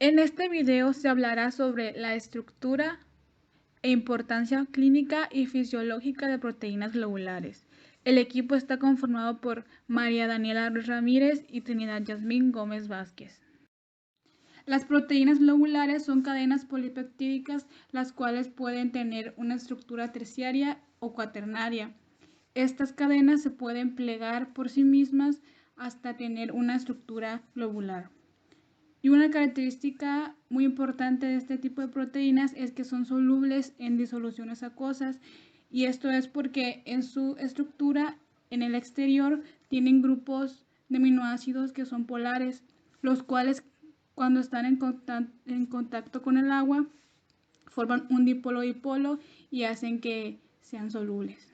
En este video se hablará sobre la estructura e importancia clínica y fisiológica de proteínas globulares. El equipo está conformado por María Daniela Ruiz Ramírez y Trinidad Yasmín Gómez Vázquez. Las proteínas globulares son cadenas polipeptídicas, las cuales pueden tener una estructura terciaria o cuaternaria. Estas cadenas se pueden plegar por sí mismas hasta tener una estructura globular. Y una característica muy importante de este tipo de proteínas es que son solubles en disoluciones acuosas, y esto es porque en su estructura en el exterior tienen grupos de aminoácidos que son polares, los cuales cuando están en contacto con el agua forman un dipolo-dipolo y hacen que sean solubles.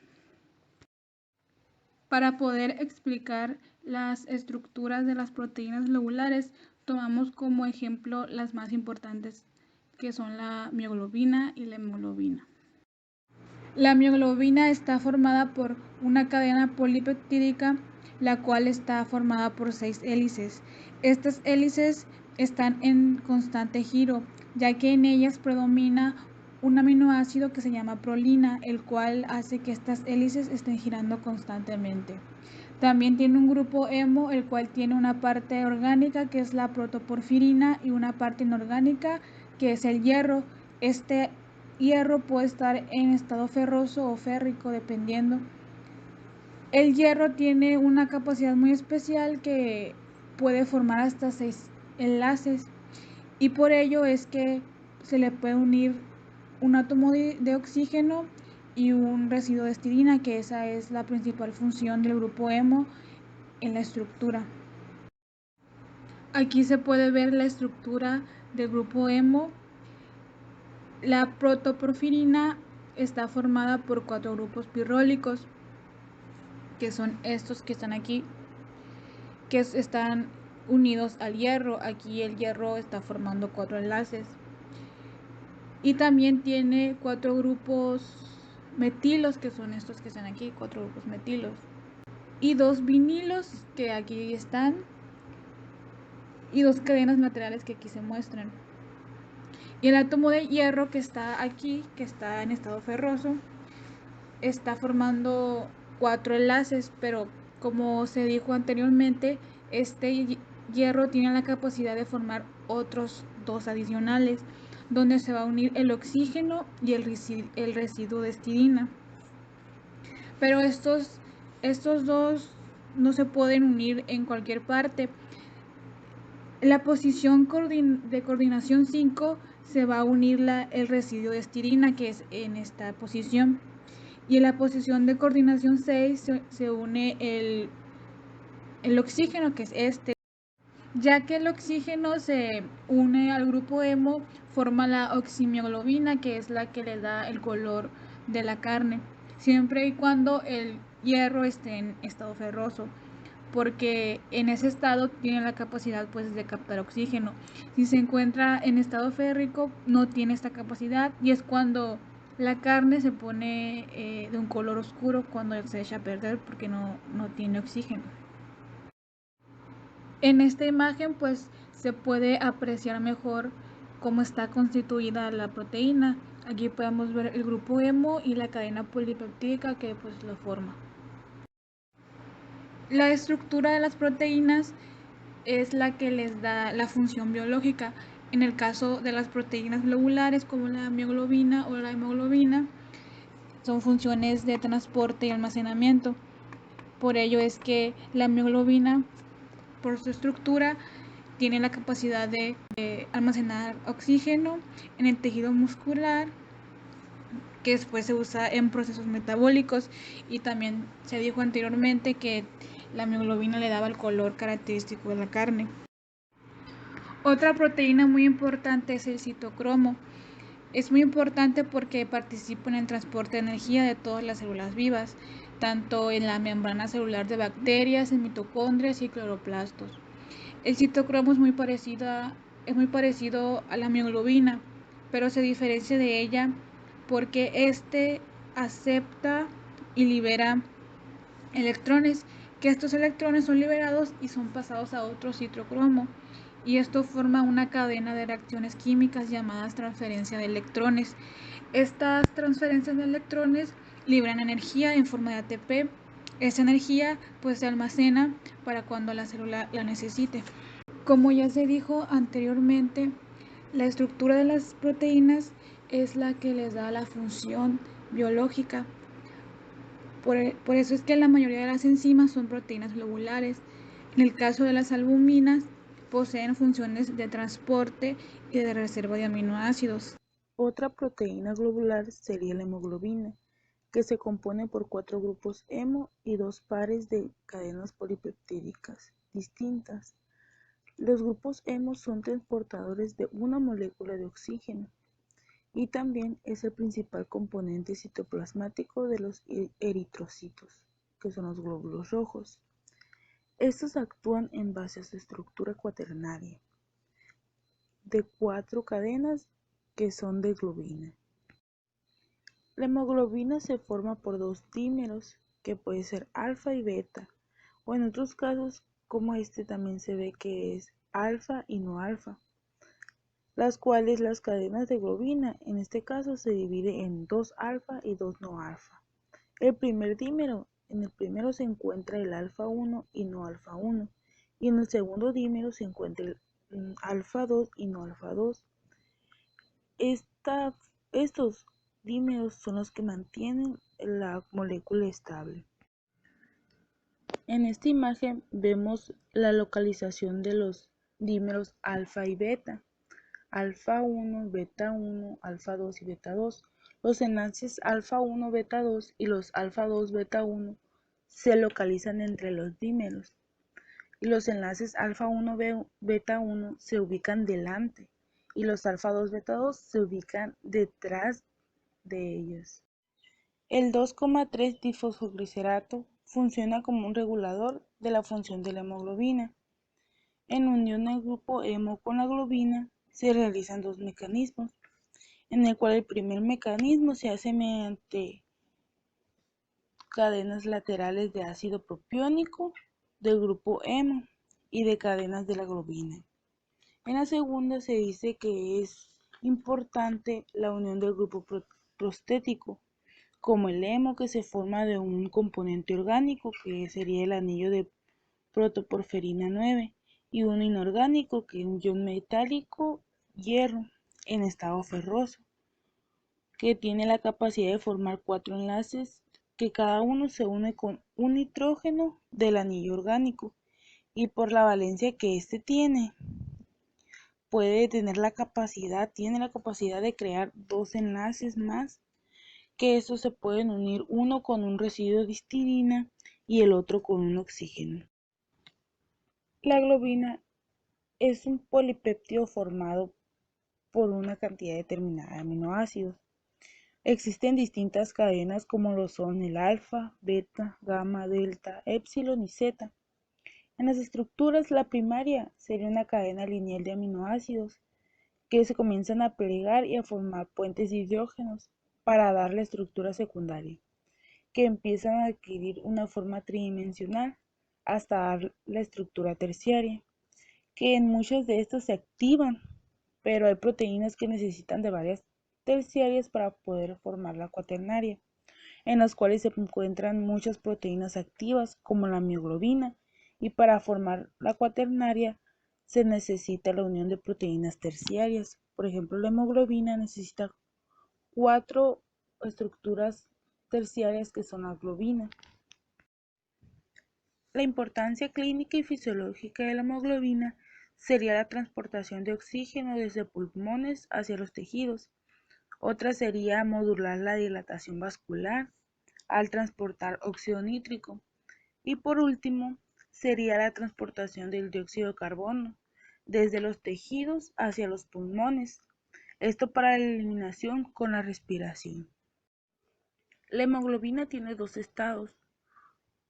Para poder explicar las estructuras de las proteínas globulares, tomamos como ejemplo las más importantes, que son la mioglobina y la hemoglobina. La mioglobina está formada por una cadena polipeptídica, la cual está formada por 6 hélices. Estas hélices están en constante giro, ya que en ellas predomina un aminoácido que se llama prolina, el cual hace que estas hélices estén girando constantemente. También tiene un grupo hemo, el cual tiene una parte orgánica que es la protoporfirina y una parte inorgánica que es el hierro. Este hierro puede estar en estado ferroso o férrico dependiendo. El hierro tiene una capacidad muy especial que puede formar hasta 6 enlaces, y por ello es que se le puede unir un átomo de oxígeno y un residuo de histidina, que esa es la principal función del grupo hemo en la estructura. Aquí se puede ver la estructura del grupo hemo. La protoporfirina está formada por 4 grupos pirrólicos, que son estos que están aquí, que están unidos al hierro. Aquí el hierro está formando 4 enlaces. Y también tiene 4 grupos metilos, que son estos que están aquí, 4 grupos metilos. Y 2 vinilos, que aquí están, y 2 cadenas laterales que aquí se muestran. Y el átomo de hierro que está aquí, que está en estado ferroso, está formando 4 enlaces, pero como se dijo anteriormente, este hierro tiene la capacidad de formar otros 2 adicionales, donde se va a unir el oxígeno y el residuo de histidina. Pero estos 2 no se pueden unir en cualquier parte. La posición de coordinación 5 se va a unir el residuo de histidina, que es en esta posición. Y en la posición de coordinación 6 se une el oxígeno, que es este. Ya que el oxígeno se une al grupo hemo, forma la oximioglobina, que es la que le da el color de la carne, siempre y cuando el hierro esté en estado ferroso, porque en ese estado tiene la capacidad pues de captar oxígeno. Si se encuentra en estado férrico, no tiene esta capacidad, y es cuando la carne se pone de un color oscuro, cuando se echa a perder porque no tiene oxígeno. En esta imagen pues se puede apreciar mejor cómo está constituida la proteína. Aquí podemos ver el grupo hemo y la cadena polipeptídica que pues lo forma. La estructura de las proteínas es la que les da la función biológica. En el caso de las proteínas globulares, como la mioglobina o la hemoglobina, son funciones de transporte y almacenamiento. Por ello es que la mioglobina, por su estructura, tiene la capacidad de almacenar oxígeno en el tejido muscular, que después se usa en procesos metabólicos, y también se dijo anteriormente que la mioglobina le daba el color característico de la carne. Otra proteína muy importante es el citocromo. Es muy importante porque participa en el transporte de energía de todas las células vivas, tanto en la membrana celular de bacterias, en mitocondrias y cloroplastos. El citocromo es muy parecido a la mioglobina, pero se diferencia de ella porque este acepta y libera electrones, que estos electrones son liberados y son pasados a otro citocromo, y esto forma una cadena de reacciones químicas llamadas transferencia de electrones. Estas transferencias de electrones liberan energía en forma de ATP. Esa energía pues se almacena para cuando la célula la necesite. Como ya se dijo anteriormente, la estructura de las proteínas es la que les da la función biológica. Por eso es que la mayoría de las enzimas son proteínas globulares. En el caso de las albuminas, poseen funciones de transporte y de reserva de aminoácidos. Otra proteína globular sería la hemoglobina, que se compone por 4 grupos hemo y 2 pares de cadenas polipeptídicas distintas. Los grupos hemo son transportadores de una molécula de oxígeno y también es el principal componente citoplasmático de los eritrocitos, que son los glóbulos rojos. Estos actúan en base a su estructura cuaternaria de 4 cadenas que son de globina. La hemoglobina se forma por 2 dímeros, que puede ser alfa y beta, o en otros casos, como este también se ve que es alfa y no alfa, las cuales las cadenas de globina en este caso se divide en 2 alfa y 2 no alfa. El primer dímero, en el primero se encuentra el alfa 1 y no alfa 1, y en el segundo dímero se encuentra el alfa 2 y no alfa 2. Estos dímeros son los que mantienen la molécula estable. En esta imagen vemos la localización de los dímeros alfa y beta, alfa 1, beta 1, alfa 2 y beta 2. Los enlaces alfa 1, beta 2 y los alfa 2, beta 1 se localizan entre los dímeros y los enlaces alfa 1, beta 1 se ubican delante y los alfa 2, beta 2 se ubican detrás de ellos. El 2,3-difosfoglicerato funciona como un regulador de la función de la hemoglobina. En unión del grupo hemo con la globina se realizan 2 mecanismos, en el cual el primer mecanismo se hace mediante cadenas laterales de ácido propiónico del grupo hemo y de cadenas de la globina. En la segunda se dice que es importante la unión del grupo prostético, como el hemo, que se forma de un componente orgánico, que sería el anillo de protoporferina 9, y uno inorgánico, que es un ion metálico hierro en estado ferroso, que tiene la capacidad de formar 4 enlaces, que cada uno se une con un nitrógeno del anillo orgánico, y por la valencia que éste tiene, tiene la capacidad de crear 2 enlaces más, que estos se pueden unir uno con un residuo de histidina y el otro con un oxígeno. La globina es un polipéptido formado por una cantidad determinada de aminoácidos. Existen distintas cadenas como lo son el alfa, beta, gamma, delta, epsilon y zeta. En las estructuras, la primaria sería una cadena lineal de aminoácidos que se comienzan a plegar y a formar puentes de hidrógenos para dar la estructura secundaria, que empiezan a adquirir una forma tridimensional hasta dar la estructura terciaria, que en muchas de estas se activan, pero hay proteínas que necesitan de varias terciarias para poder formar la cuaternaria, en las cuales se encuentran muchas proteínas activas como la mioglobina, y para formar la cuaternaria se necesita la unión de proteínas terciarias. Por ejemplo, la hemoglobina necesita 4 estructuras terciarias que son la globina. La importancia clínica y fisiológica de la hemoglobina sería la transportación de oxígeno desde pulmones hacia los tejidos. Otra sería modular la dilatación vascular al transportar óxido nítrico. Y por último, sería la transportación del dióxido de carbono desde los tejidos hacia los pulmones. Esto para la eliminación con la respiración. La hemoglobina tiene 2 estados.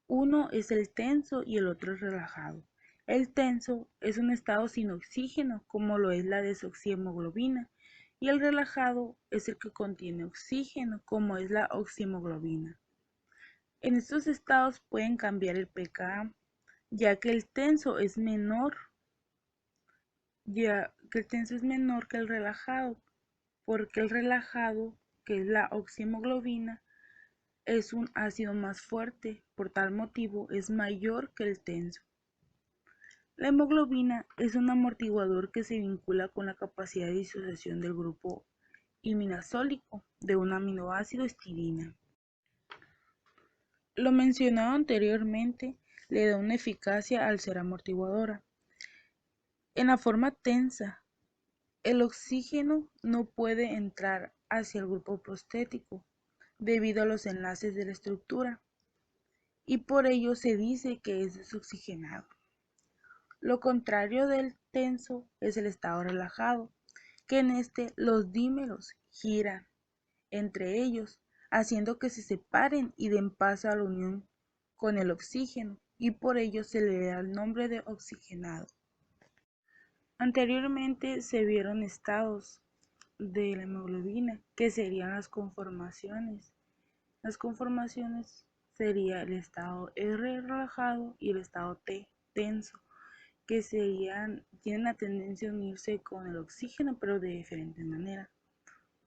Uno es el tenso y el otro es relajado. El tenso es un estado sin oxígeno, como lo es la desoxihemoglobina, y el relajado es el que contiene oxígeno, como es la oxihemoglobina. En estos estados pueden cambiar el pKa, ya que el tenso es menor ya que el tenso es menor que el relajado, porque el relajado, que es la oxihemoglobina, es un ácido más fuerte, por tal motivo es mayor que el tenso. La hemoglobina es un amortiguador que se vincula con la capacidad de disociación del grupo imidazólico de un aminoácido histidina. Lo mencionado anteriormente le da una eficacia al ser amortiguadora. En la forma tensa, el oxígeno no puede entrar hacia el grupo prostético debido a los enlaces de la estructura y por ello se dice que es desoxigenado. Lo contrario del tenso es el estado relajado, que en este los dímeros giran entre ellos, haciendo que se separen y den paso a la unión con el oxígeno, y por ello se le da el nombre de oxigenado. Anteriormente se vieron estados de la hemoglobina, que serían las conformaciones. Las conformaciones sería el estado R relajado y el estado T tenso, que tienen la tendencia a unirse con el oxígeno, pero de diferente manera.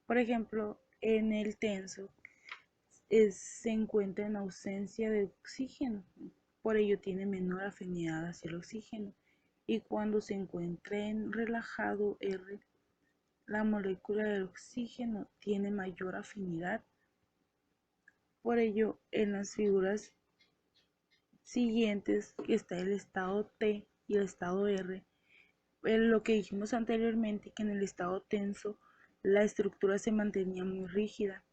Por ejemplo, en el tenso se encuentra en ausencia de oxígeno, por ello tiene menor afinidad hacia el oxígeno. Y cuando se encuentra en relajado R, la molécula del oxígeno tiene mayor afinidad. Por ello, en las figuras siguientes está el estado T y el estado R. Lo que dijimos anteriormente, que en el estado tenso la estructura se mantenía muy rígida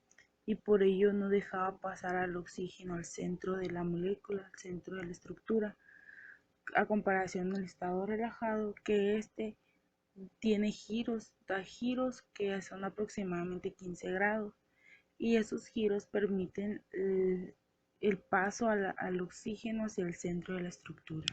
y por ello no dejaba pasar al oxígeno al centro de la molécula, al centro de la estructura, a comparación del estado relajado, que tiene giros, da giros que son aproximadamente 15 grados, y esos giros permiten el paso al oxígeno hacia el centro de la estructura.